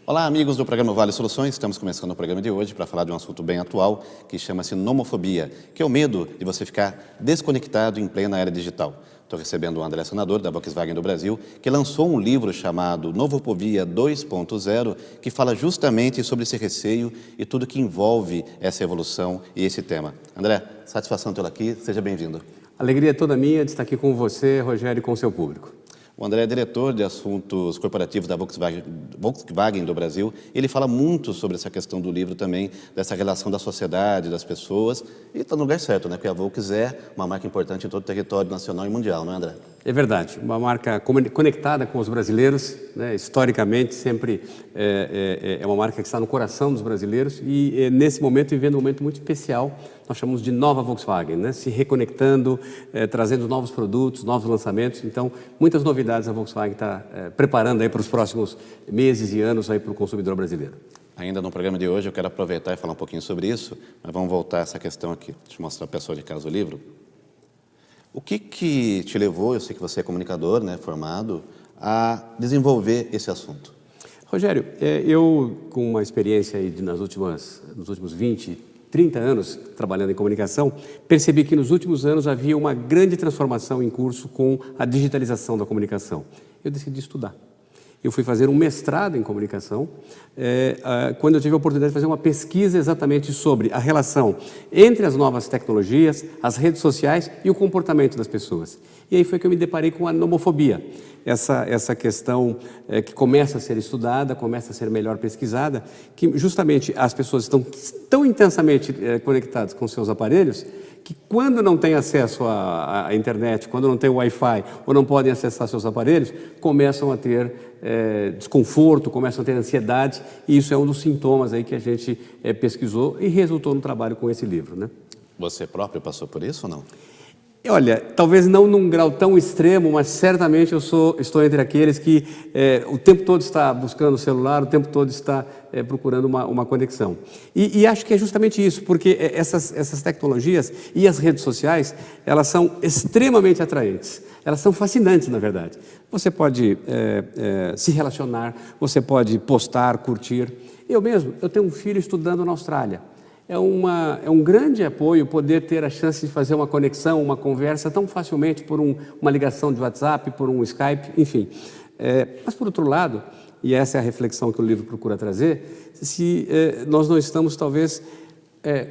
Olá, amigos do programa Vale Soluções. Estamos começando o programa de hoje para falar de um assunto bem atual que chama-se nomofobia, que é o medo de você ficar desconectado em plena era digital. Estou recebendo o André Sanador, da Volkswagen do Brasil, que lançou um livro chamado Nomofobia 2.0, que fala justamente sobre esse receio e tudo que envolve essa evolução e esse tema. André, satisfação tê-lo aqui, seja bem-vindo. Alegria toda minha de estar aqui com você, Rogério, e com o seu público. O André é diretor de assuntos corporativos da Volkswagen do Brasil. Ele fala muito sobre essa questão do livro também, dessa relação da sociedade, das pessoas. E está no lugar certo, né? Porque a Volks é uma marca importante em todo o território nacional e mundial, não é, André? É verdade, uma marca conectada com os brasileiros, né? Historicamente sempre é uma marca que está no coração dos brasileiros e nesse momento, vivendo um momento muito especial, nós chamamos de nova Volkswagen, né? Se reconectando, trazendo novos produtos, novos lançamentos. Então, muitas novidades a Volkswagen está preparando aí para os próximos meses e anos aí para o consumidor brasileiro. Ainda no programa de hoje eu quero aproveitar e falar um pouquinho sobre isso, mas vamos voltar a essa questão aqui. Deixa eu mostrar a pessoa de casa o livro. O que te levou, eu sei que você é comunicador, né, formado, a desenvolver esse assunto? Rogério, eu com uma experiência aí nos últimos 20, 30 anos trabalhando em comunicação, percebi que nos últimos anos havia uma grande transformação em curso com a digitalização da comunicação. Eu decidi estudar. Eu fui fazer um mestrado em comunicação, quando eu tive a oportunidade de fazer uma pesquisa exatamente sobre a relação entre as novas tecnologias, as redes sociais e o comportamento das pessoas. E aí foi que eu me deparei com a nomofobia, essa questão que começa a ser estudada, começa a ser melhor pesquisada, que justamente as pessoas estão tão intensamente conectadas com seus aparelhos que quando não têm acesso à internet, quando não têm o Wi-Fi ou não podem acessar seus aparelhos, começam a ter desconforto, começam a ter ansiedade, e isso é um dos sintomas aí que a gente pesquisou e resultou no trabalho com esse livro, né? Você próprio passou por isso ou não? Olha, talvez não num grau tão extremo, mas certamente estou entre aqueles que o tempo todo está buscando o celular, o tempo todo está procurando uma conexão. E acho que é justamente isso, porque essas tecnologias e as redes sociais, elas são extremamente atraentes. Elas são fascinantes, na verdade. Você pode se relacionar, você pode postar, curtir. Eu tenho um filho estudando na Austrália. É um grande apoio poder ter a chance de fazer uma conexão, uma conversa tão facilmente por uma ligação de WhatsApp, por um Skype, enfim. Mas, por outro lado, e essa é a reflexão que o livro procura trazer, se nós não estamos, talvez,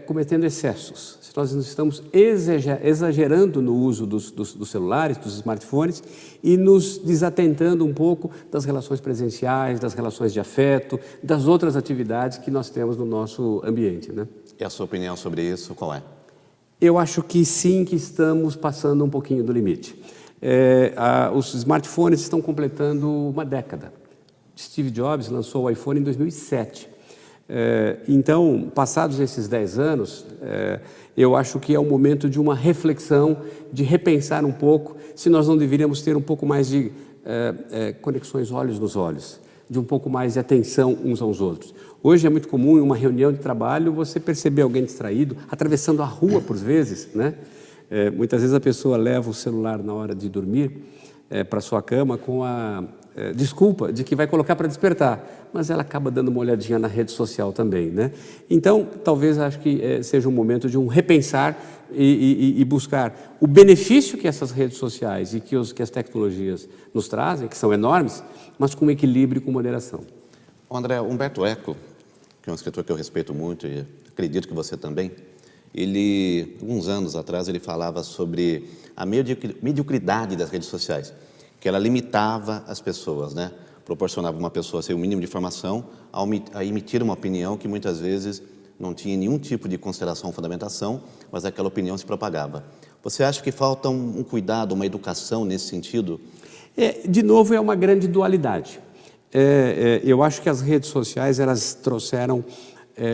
cometendo excessos, se nós não estamos exagerando no uso dos celulares, dos smartphones e nos desatentando um pouco das relações presenciais, das relações de afeto, das outras atividades que nós temos no nosso ambiente, né? E a sua opinião sobre isso, qual é? Eu acho que sim, que estamos passando um pouquinho do limite. Os smartphones estão completando uma década. Steve Jobs lançou o iPhone em 2007. Então, passados esses 10 anos, eu acho que é o momento de uma reflexão, de repensar um pouco se nós não deveríamos ter um pouco mais de conexões olhos nos olhos, de um pouco mais de atenção uns aos outros. Hoje é muito comum, em uma reunião de trabalho, você perceber alguém distraído, atravessando a rua, por vezes, né? Muitas vezes a pessoa leva o celular na hora de dormir para sua cama com a desculpa de que vai colocar para despertar, mas ela acaba dando uma olhadinha na rede social também, né? Então, talvez acho que seja um momento de um repensar e buscar o benefício que essas redes sociais e que as tecnologias nos trazem, que são enormes, mas com equilíbrio e com moderação. André, Umberto Eco, que é um escritor que eu respeito muito e acredito que você também, alguns anos atrás, ele falava sobre a mediocridade das redes sociais, que ela limitava as pessoas, né? Proporcionava uma pessoa ter o mínimo de informação a emitir uma opinião que muitas vezes não tinha nenhum tipo de consideração ou fundamentação, mas aquela opinião se propagava. Você acha que falta um cuidado, uma educação nesse sentido? De novo, é uma grande dualidade. Eu acho que as redes sociais, elas trouxeram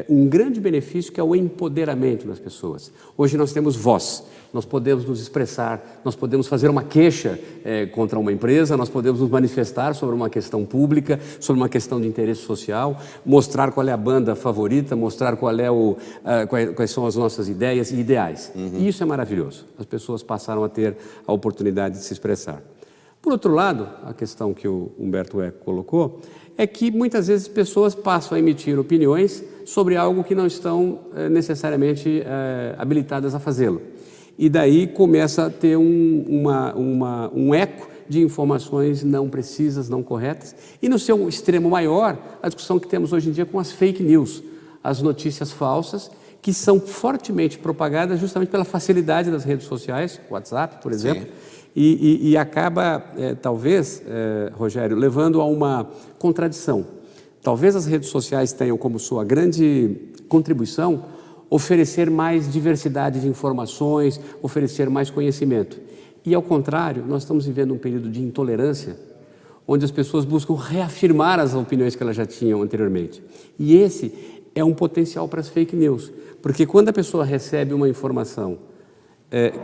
um grande benefício, que é o empoderamento das pessoas. Hoje nós temos voz, nós podemos nos expressar, nós podemos fazer uma queixa contra uma empresa, nós podemos nos manifestar sobre uma questão pública, sobre uma questão de interesse social, mostrar qual é a banda favorita, mostrar quais são as nossas ideias e ideais. E isso é maravilhoso. As pessoas passaram a ter a oportunidade de se expressar. Por outro lado, a questão que o Humberto Eco colocou é que muitas vezes pessoas passam a emitir opiniões sobre algo que não estão necessariamente habilitadas a fazê-lo. E daí começa a ter um eco de informações não precisas, não corretas. E no seu extremo maior, a discussão que temos hoje em dia com as fake news, as notícias falsas, que são fortemente propagadas justamente pela facilidade das redes sociais, WhatsApp, por exemplo, e acaba, talvez, Rogério, levando a uma contradição. Talvez as redes sociais tenham como sua grande contribuição oferecer mais diversidade de informações, oferecer mais conhecimento. E, ao contrário, nós estamos vivendo um período de intolerância, onde as pessoas buscam reafirmar as opiniões que elas já tinham anteriormente. E esse é um potencial para as fake news, porque quando a pessoa recebe uma informação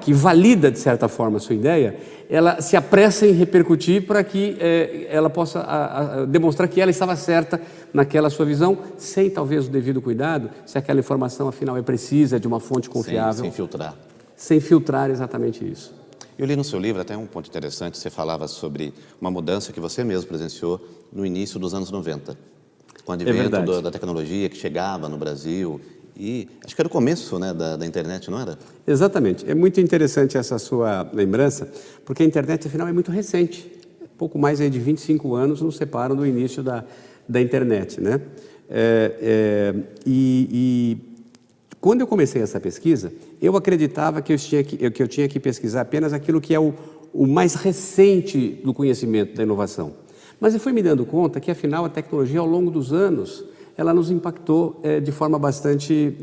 que valida, de certa forma, a sua ideia, ela se apressa em repercutir para que ela possa demonstrar que ela estava certa naquela sua visão, sem talvez o devido cuidado, se aquela informação, afinal, é precisa, de uma fonte confiável. Sem filtrar. Sem filtrar exatamente isso. Eu li no seu livro até um ponto interessante, você falava sobre uma mudança que você mesmo presenciou no início dos anos 90, com o advento da tecnologia que chegava no Brasil. E acho que era o começo, né, da internet, não era? Exatamente. É muito interessante essa sua lembrança, porque a internet, afinal, é muito recente. Pouco mais aí de 25 anos nos separam do início da internet, né? Quando eu comecei essa pesquisa, eu acreditava que eu tinha que pesquisar apenas aquilo que é o mais recente do conhecimento da inovação. Mas eu fui me dando conta que, afinal, a tecnologia, ao longo dos anos, ela nos impactou de forma bastante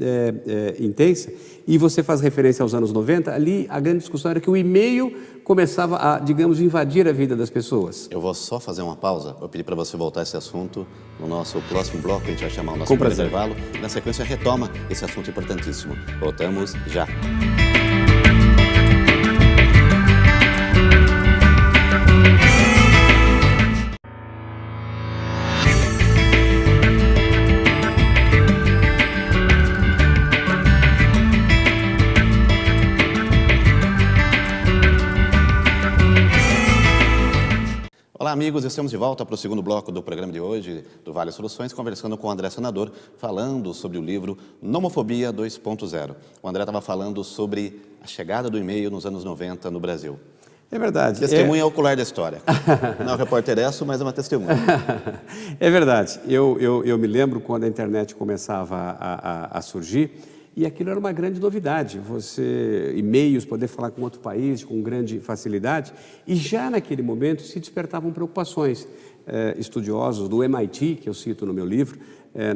intensa. E você faz referência aos anos 90, ali a grande discussão era que o e-mail começava a, digamos, invadir a vida das pessoas. Eu vou só fazer uma pausa, eu pedi para você voltar a esse assunto no nosso próximo bloco, a gente vai chamar o nosso primeiro intervalo, e na sequência retoma esse assunto importantíssimo. Voltamos já. Olá, amigos, estamos de volta para o segundo bloco do programa de hoje, do Vale Soluções, conversando com o André Senador, falando sobre o livro Nomofobia 2.0. O André estava falando sobre a chegada do e-mail nos anos 90 no Brasil. É verdade. Testemunha ocular da história. Não é o repórter Esso, mas é uma testemunha. É verdade. Eu me lembro quando a internet começava a surgir, e aquilo era uma grande novidade, e-mails, poder falar com outro país com grande facilidade, e já naquele momento se despertavam preocupações. Estudiosos do MIT, que eu cito no meu livro,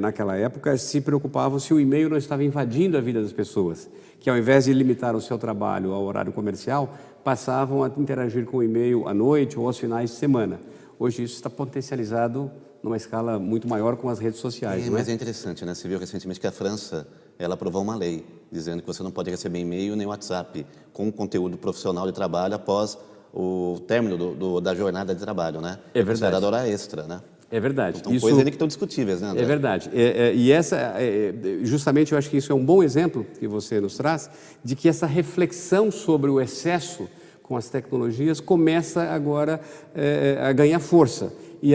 naquela época, se preocupavam se o e-mail não estava invadindo a vida das pessoas, que ao invés de limitar o seu trabalho ao horário comercial, passavam a interagir com o e-mail à noite ou aos finais de semana. Hoje isso está potencializado numa escala muito maior com as redes sociais. Mas é interessante, né? Você viu recentemente que a França ela aprovou uma lei dizendo que você não pode receber e-mail nem WhatsApp com conteúdo profissional de trabalho após o término da jornada de trabalho, né? É verdade. Considerado hora extra, né? É verdade. Então, coisas ainda que estão discutíveis, né, André? É verdade. E justamente eu acho que isso é um bom exemplo que você nos traz, de que essa reflexão sobre o excesso com as tecnologias começa agora a ganhar força. E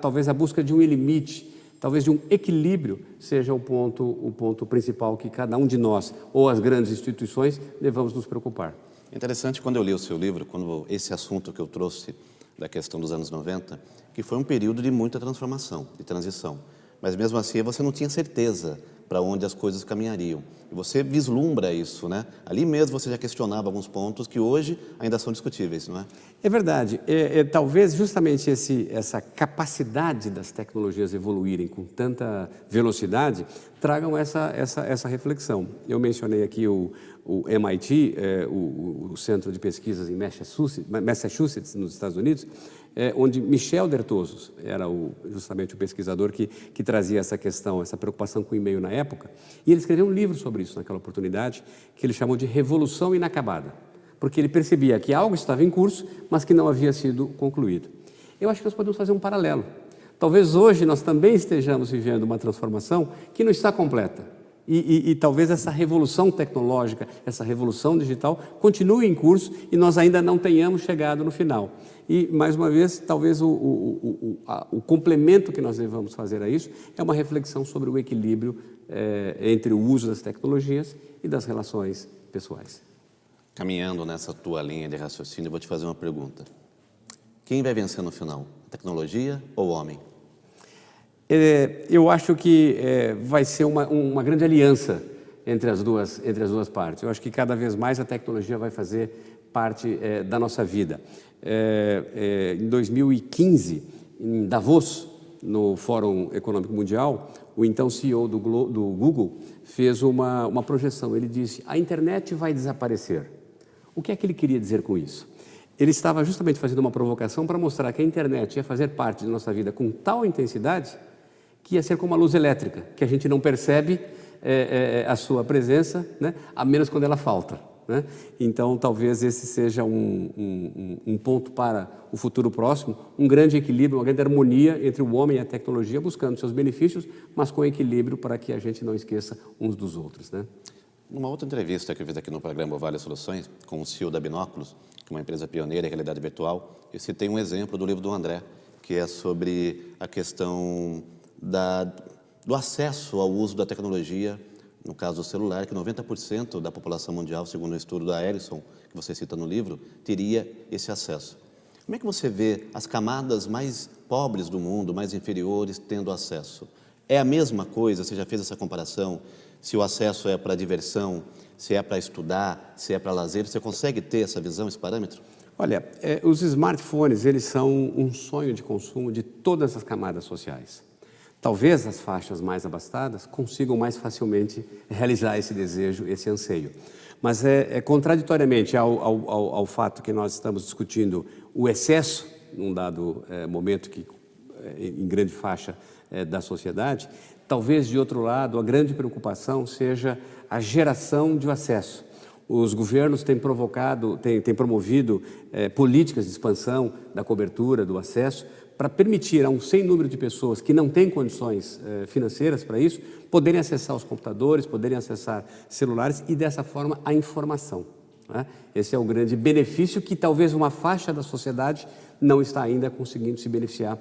talvez a busca de um limite, talvez de um equilíbrio, seja o ponto principal que cada um de nós, ou as grandes instituições, devamos nos preocupar. Interessante quando eu li o seu livro, quando esse assunto que eu trouxe da questão dos anos 90, que foi um período de muita transformação, de transição. Mas mesmo assim você não tinha certeza para onde as coisas caminhariam. E você vislumbra isso, né? Ali mesmo você já questionava alguns pontos que hoje ainda são discutíveis, não é? É verdade. Talvez justamente essa capacidade das tecnologias evoluírem com tanta velocidade tragam essa reflexão. Eu mencionei aqui o MIT, o Centro de Pesquisas em Massachusetts, nos Estados Unidos, onde Michel Dertosos era justamente o pesquisador que trazia essa questão, essa preocupação com o e-mail na época, e ele escreveu um livro sobre isso naquela oportunidade, que ele chamou de Revolução Inacabada, porque ele percebia que algo estava em curso, mas que não havia sido concluído. Eu acho que nós podemos fazer um paralelo. Talvez hoje nós também estejamos vivendo uma transformação que não está completa, E talvez essa revolução tecnológica, essa revolução digital continue em curso e nós ainda não tenhamos chegado no final. E, mais uma vez, talvez o complemento que nós devamos fazer a isso é uma reflexão sobre o equilíbrio entre o uso das tecnologias e das relações pessoais. Caminhando nessa tua linha de raciocínio, eu vou te fazer uma pergunta. Quem vai vencer no final? A tecnologia ou o homem? Eu acho que vai ser uma grande aliança entre as duas partes. Eu acho que cada vez mais a tecnologia vai fazer parte da nossa vida. Em 2015, em Davos, no Fórum Econômico Mundial, o então CEO do Google fez uma projeção. Ele disse: a internet vai desaparecer. O que é que ele queria dizer com isso? Ele estava justamente fazendo uma provocação para mostrar que a internet ia fazer parte da nossa vida com tal intensidade que ia ser como a luz elétrica, que a gente não percebe a sua presença, né, a menos quando ela falta, né? Então, talvez esse seja um ponto para o futuro próximo, um grande equilíbrio, uma grande harmonia entre o homem e a tecnologia, buscando seus benefícios, mas com equilíbrio para que a gente não esqueça uns dos outros, né? Numa outra entrevista que eu fiz aqui no programa Vale Soluções, com o CEO da Binóculos, que é uma empresa pioneira em realidade virtual, eu citei um exemplo do livro do André, que é sobre a questão do acesso ao uso da tecnologia, no caso do celular, que 90% da população mundial, segundo o estudo da Ericsson, que você cita no livro, teria esse acesso. Como é que você vê as camadas mais pobres do mundo, mais inferiores, tendo acesso? É a mesma coisa? Você já fez essa comparação? Se o acesso é para diversão, se é para estudar, se é para lazer, você consegue ter essa visão, esse parâmetro? Olha, os smartphones, eles são um sonho de consumo de todas as camadas sociais. Talvez as faixas mais abastadas consigam mais facilmente realizar esse desejo, esse anseio. Mas contraditoriamente ao fato que nós estamos discutindo o excesso, num dado momento em grande faixa da sociedade, talvez, de outro lado, a grande preocupação seja a geração de acesso. Os governos têm promovido políticas de expansão da cobertura, do acesso, para permitir a um sem número de pessoas que não têm condições financeiras para isso, poderem acessar os computadores, poderem acessar celulares e, dessa forma, a informação, né? Esse é o grande benefício que talvez uma faixa da sociedade não está ainda conseguindo se beneficiar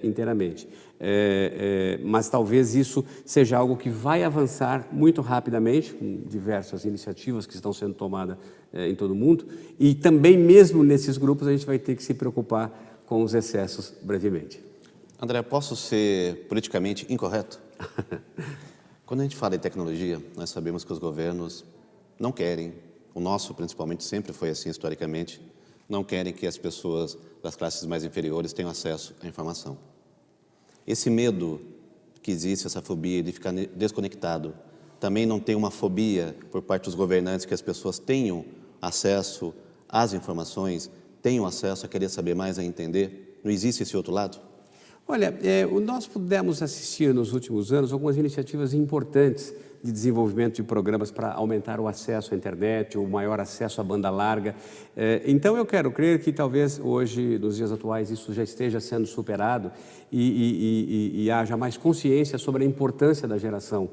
inteiramente. Mas talvez isso seja algo que vai avançar muito rapidamente, com diversas iniciativas que estão sendo tomadas em todo o mundo, e também mesmo nesses grupos a gente vai ter que se preocupar com os excessos brevemente. André, posso ser politicamente incorreto? Quando a gente fala em tecnologia, nós sabemos que os governos não querem, o nosso principalmente sempre foi assim historicamente, não querem que as pessoas das classes mais inferiores tenham acesso à informação. Esse medo que existe, essa fobia de ficar desconectado, também não tem uma fobia por parte dos governantes que as pessoas tenham acesso às informações, tenham acesso a querer saber mais, a entender? Não existe esse outro lado? Olha, nós pudemos assistir nos últimos anos algumas iniciativas importantes de desenvolvimento de programas para aumentar o acesso à internet, o maior acesso à banda larga. Então, eu quero crer que talvez hoje, nos dias atuais, isso já esteja sendo superado e haja mais consciência sobre a importância da geração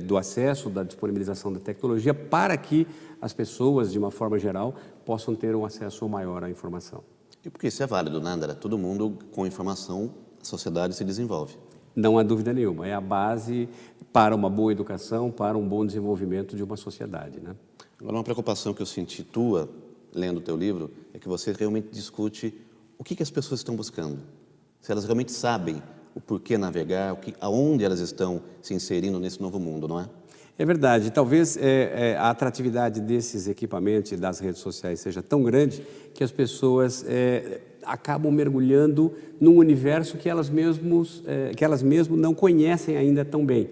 do acesso, da disponibilização da tecnologia para que as pessoas, de uma forma geral, possam ter um acesso maior à informação. E porque isso é válido, né, André? Todo mundo com informação, a sociedade se desenvolve. Não há dúvida nenhuma, é a base para uma boa educação, para um bom desenvolvimento de uma sociedade, né? Agora, uma preocupação que eu senti tua, lendo o teu livro, é que você realmente discute o que as pessoas estão buscando. Se elas realmente sabem o porquê navegar, aonde elas estão se inserindo nesse novo mundo, não é? É verdade. Talvez a atratividade desses equipamentos e das redes sociais seja tão grande que as pessoas acabam mergulhando num universo que elas mesmas não conhecem ainda tão bem.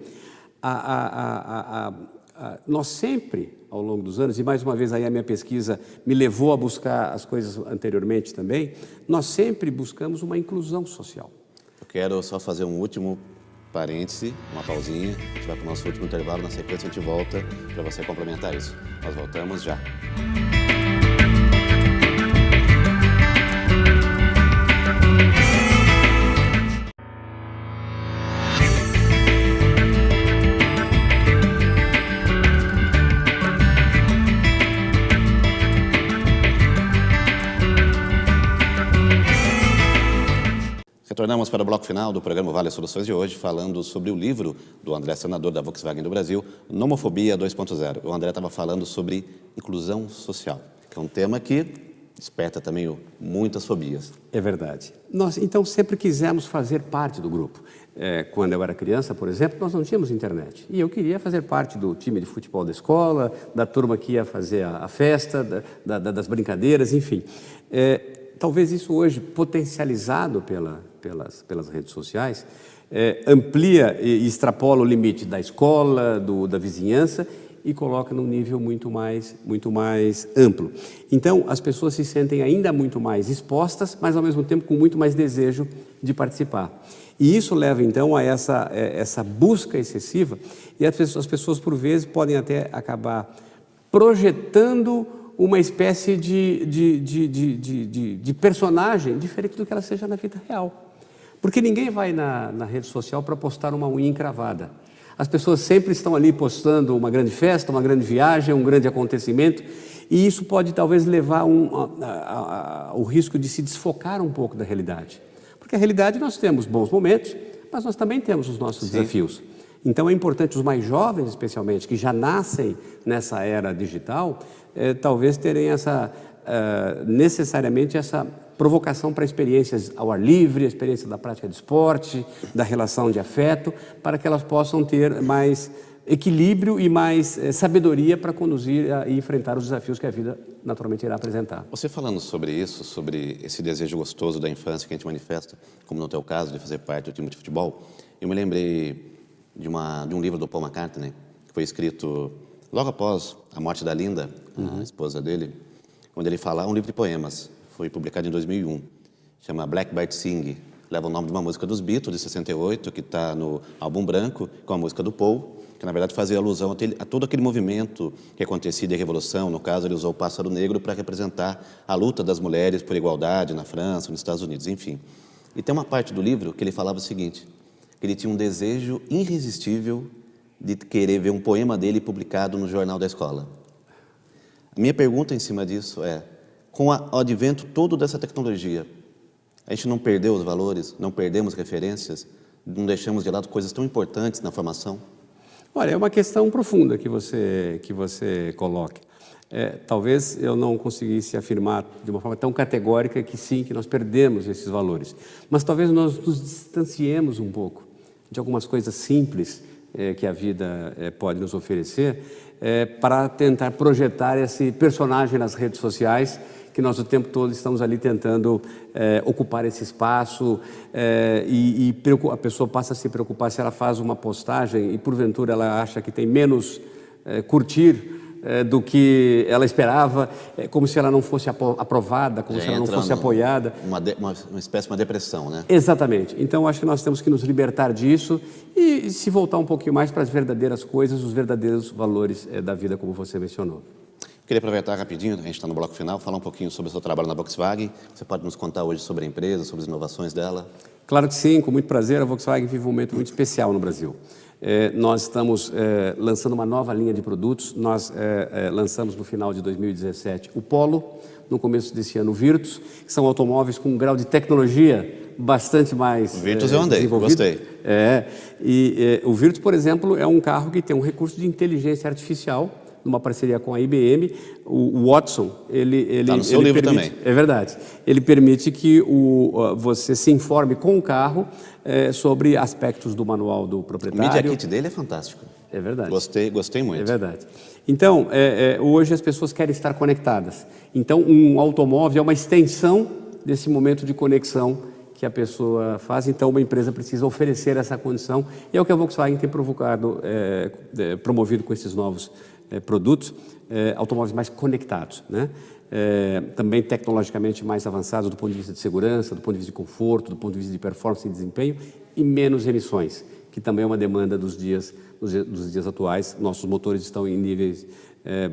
Nós sempre, ao longo dos anos, e mais uma vez aí a minha pesquisa me levou a buscar as coisas anteriormente também, nós sempre buscamos uma inclusão social. Eu quero só fazer um último parêntese, uma pausinha, a gente vai para o nosso último intervalo, na sequência a gente volta para você complementar isso. Nós voltamos já. Retornamos para o bloco final do programa Vale Soluções de hoje, falando sobre o livro do André, senador da Volkswagen do Brasil, Nomofobia 2.0. O André estava falando sobre inclusão social, que é um tema que desperta também muitas fobias. É verdade. Nós, então, sempre quisemos fazer parte do grupo. Quando eu era criança, por exemplo, nós não tínhamos internet. E eu queria fazer parte do time de futebol da escola, da turma que ia fazer a festa, das brincadeiras, enfim. Talvez isso hoje, potencializado pelas redes sociais, amplia e extrapola o limite da escola, da vizinhança, e coloca num nível muito mais amplo. Então, as pessoas se sentem ainda muito mais expostas, mas ao mesmo tempo com muito mais desejo de participar. E isso leva, então, a essa busca excessiva, e as pessoas, por vezes, podem até acabar projetando uma espécie de personagem diferente do que ela seja na vida real. Porque ninguém vai na rede social para postar uma unha encravada. As pessoas sempre estão ali postando uma grande festa, uma grande viagem, um grande acontecimento, e isso pode talvez levar ao risco de se desfocar um pouco da realidade. Porque a realidade nós temos bons momentos, mas nós também temos os nossos desafios. Então é importante os mais jovens, especialmente, que já nascem nessa era digital, talvez terem necessariamente essa provocação para experiências ao ar livre, a experiência da prática de esporte, da relação de afeto, para que elas possam ter mais equilíbrio e mais sabedoria para conduzir e enfrentar os desafios que a vida naturalmente irá apresentar. Você falando sobre isso, sobre esse desejo gostoso da infância que a gente manifesta, como no teu caso, de fazer parte do time de futebol, eu me lembrei de um livro do Paul McCartney, que foi escrito logo após a morte da Linda, a esposa dele, onde ele fala, um livro de poemas, foi publicado em 2001, chama Blackbird Sing, leva o nome de uma música dos Beatles, de 68, que está no álbum branco, com a música do Paul, que na verdade fazia alusão a todo aquele movimento que acontecia de revolução. No caso, ele usou o pássaro negro para representar a luta das mulheres por igualdade na França, nos Estados Unidos, enfim. E tem uma parte do livro que ele falava o seguinte, que ele tinha um desejo irresistível de querer ver um poema dele publicado no jornal da escola. A minha pergunta em cima disso é, com o advento todo dessa tecnologia, a gente não perdeu os valores, não perdemos referências, não deixamos de lado coisas tão importantes na formação? Olha, é uma questão profunda que você coloca. Talvez eu não conseguisse afirmar de uma forma tão categórica que sim, que nós perdemos esses valores. Mas talvez nós nos distanciemos um pouco de algumas coisas simples que a vida pode nos oferecer para tentar projetar esse personagem nas redes sociais que nós o tempo todo estamos ali tentando ocupar esse espaço e a pessoa passa a se preocupar se ela faz uma postagem e porventura ela acha que tem menos curtir do que ela esperava, como se ela não fosse aprovada, como se ela não fosse apoiada. Uma espécie de uma depressão, né? Exatamente. Então, acho que nós temos que nos libertar disso e se voltar um pouquinho mais para as verdadeiras coisas, os verdadeiros valores da vida, como você mencionou. Queria aproveitar rapidinho, a gente está no bloco final, falar um pouquinho sobre o seu trabalho na Volkswagen. Você pode nos contar hoje sobre a empresa, sobre as inovações dela? Claro que sim, com muito prazer. A Volkswagen vive um momento muito especial no Brasil. Nós estamos lançando uma nova linha de produtos. Nós lançamos no final de 2017 o Polo, no começo desse ano o Virtus, que são automóveis com um grau de tecnologia bastante mais o Virtus eu andei, gostei. O Virtus, por exemplo, é um carro que tem um recurso de inteligência artificial, numa parceria com a IBM, o Watson, ele está no seu livro também. É verdade. Ele permite que você se informe com o carro sobre aspectos do manual do proprietário. O Media Kit dele é fantástico. É verdade. Gostei muito. É verdade. Então, hoje as pessoas querem estar conectadas. Então, um automóvel é uma extensão desse momento de conexão que a pessoa faz. Então, uma empresa precisa oferecer essa condição. E é o que a Volkswagen tem promovido com esses novos produtos, automóveis mais conectados, né? Também tecnologicamente mais avançados do ponto de vista de segurança, do ponto de vista de conforto, do ponto de vista de performance e desempenho e menos emissões, que também é uma demanda dos dias atuais. Nossos motores estão em níveis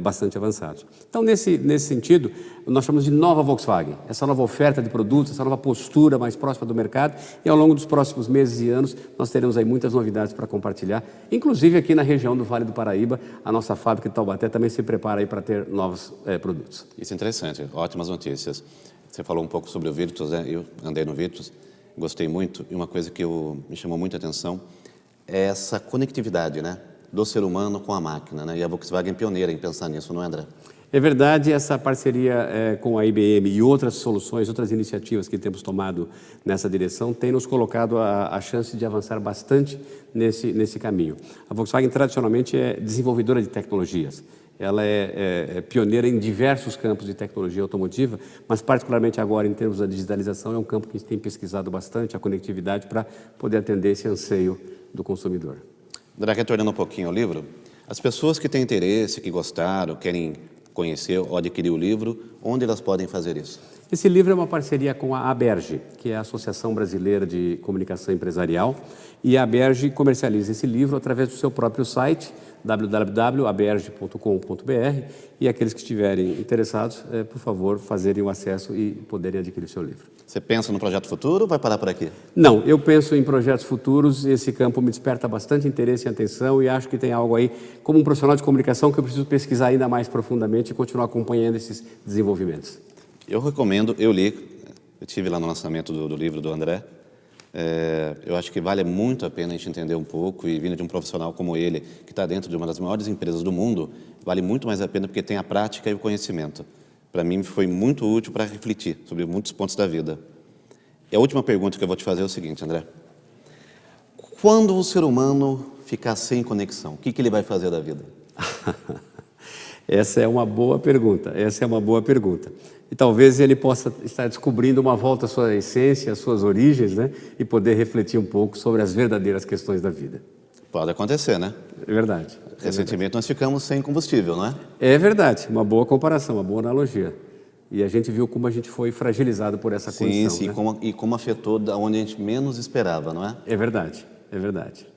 bastante avançados. Então, nesse sentido, nós chamamos de nova Volkswagen, essa nova oferta de produtos, essa nova postura mais próxima do mercado, e ao longo dos próximos meses e anos nós teremos aí muitas novidades para compartilhar, inclusive aqui na região do Vale do Paraíba, a nossa fábrica de Taubaté também se prepara aí para ter novos produtos. Isso é interessante, ótimas notícias. Você falou um pouco sobre o Virtus, né? Eu andei no Virtus. gostei muito, e uma coisa que me chamou muita atenção, é essa conectividade, né, do ser humano com a máquina, né? E a Volkswagen é pioneira em pensar nisso, não é, André? É verdade, essa parceria com a IBM e outras soluções, outras iniciativas que temos tomado nessa direção, tem nos colocado a chance de avançar bastante nesse caminho. A Volkswagen, tradicionalmente, é desenvolvedora de tecnologias. Ela é pioneira em diversos campos de tecnologia automotiva, mas particularmente agora, em termos da digitalização, é um campo que a gente tem pesquisado bastante, a conectividade, para poder atender esse anseio do consumidor. André, retornando um pouquinho ao livro, as pessoas que têm interesse, que gostaram, querem conhecer ou adquirir o livro, onde elas podem fazer isso? Esse livro é uma parceria com a ABERGE, que é a Associação Brasileira de Comunicação Empresarial, e a ABERGE comercializa esse livro através do seu próprio site, www.aberge.com.br, e aqueles que estiverem interessados, por favor, fazerem o acesso e poderem adquirir o seu livro. Você pensa no projeto futuro ou vai parar por aqui? Não, eu penso em projetos futuros, esse campo me desperta bastante interesse e atenção e acho que tem algo aí, como um profissional de comunicação, que eu preciso pesquisar ainda mais profundamente e continuar acompanhando esses desenvolvimentos. Eu recomendo, eu li, eu estive lá no lançamento do livro do André. Eu acho que vale muito a pena a gente entender um pouco, e vindo de um profissional como ele, que está dentro de uma das maiores empresas do mundo, vale muito mais a pena porque tem a prática e o conhecimento. Para mim foi muito útil para refletir sobre muitos pontos da vida. E a última pergunta que eu vou te fazer é o seguinte, André. Quando o ser humano ficar sem conexão, o que ele vai fazer da vida? Essa é uma boa pergunta, E talvez ele possa estar descobrindo uma volta à sua essência, às suas origens, né? E poder refletir um pouco sobre as verdadeiras questões da vida. Pode acontecer, né? É verdade. Recentemente nós ficamos sem combustível, não é? É verdade, uma boa comparação, uma boa analogia. E a gente viu como a gente foi fragilizado por essa condição. Sim, né? e como afetou da onde a gente menos esperava, não é? É verdade, é verdade,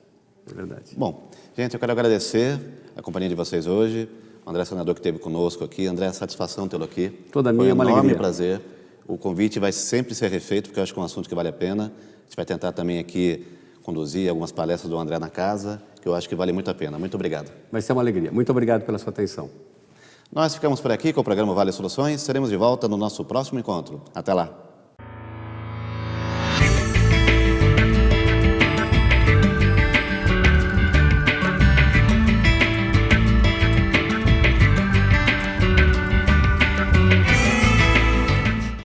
é verdade. Bom, gente, eu quero agradecer a companhia de vocês hoje. O André Senador que esteve conosco aqui. André, satisfação tê-lo aqui. Toda minha, uma alegria. Foi um enorme alegria. prazer. O convite vai sempre ser refeito, porque eu acho que é um assunto que vale a pena. A gente vai tentar também aqui conduzir algumas palestras do André na casa, que eu acho que vale muito a pena. Muito obrigado. Vai ser uma alegria. Muito obrigado pela sua atenção. Nós ficamos por aqui com o programa Vale Soluções. Seremos de volta no nosso próximo encontro. Até lá.